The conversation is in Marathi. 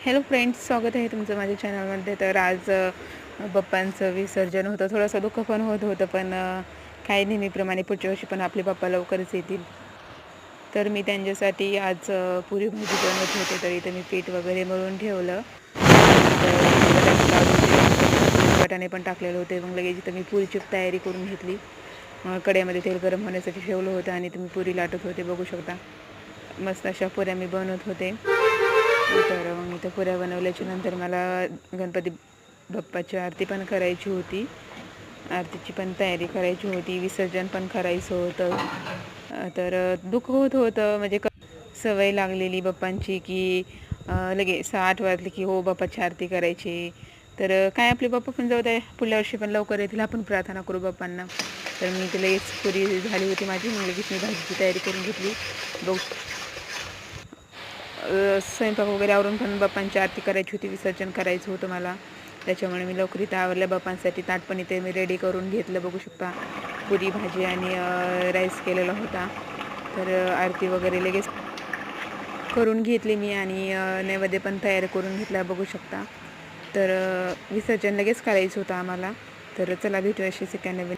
हॅलो फ्रेंड्स, स्वागत आहे तुमचं माझ्या चॅनलमध्ये. तर आज बाप्पांचं विसर्जन होतं. थोडंसं दुःख पण होतं, पण काही नेहमीप्रमाणे पुढच्या वर्षी पण आपले बाप्पा लवकरच येतील. तर मी त्यांच्यासाठी आज पुरी भाजी बनवत होते. तर इथं मी पीठ वगैरे मळून ठेवलं. वाटाणे पण टाकलेले होते. मग लगेच इथं मी पुरीची तयारी करून घेतली. कढईमध्ये तेल गरम होण्यासाठी ठेवलं होतं आणि तुम्ही पुरी लाटत होते, बघू शकता. मस्त अशा पुऱ्या मी बनवत होते. तर मग इथं पुऱ्या बनवल्याच्या नंतर मला गणपती बाप्पाची आरती पण करायची होती. आरतीची पण तयारी करायची होती, विसर्जन पण करायचं होतं. तर दुःख होत होतं, म्हणजे सवय लागलेली बाप्पांची की लगे 6-8 वाजले की हो बाप्पाची आरती करायची. तर काय आपले बाप्पा पण जाऊ द्या, पुढल्या वर्षी पण लवकर येतील, आपण प्रार्थना करू बाप्पांना. तर मी इथे लगेच पुरी झाली होती माझी, मग लगेच मी भाजीची तयारी करून घेतली. स्वयंपाक वगैरे आवरून पण बाप्पांची आरती करायची होती, विसर्जन करायचं होतं मला. त्याच्यामुळे मी लवकर इथं आवरल्या बाप्पांसाठी. ताट पण इथे मी रेडी करून घेतलं, बघू शकता. पुरी भाजी आणि राईस केलेला होता. तर आरती वगैरे लगेच करून घेतली मी आणि नैवेद्य पण तयार करून घेतला, बघू शकता. तर विसर्जन लगेच करायचं होतं आम्हाला. तर चला भेटूया अशी नवीन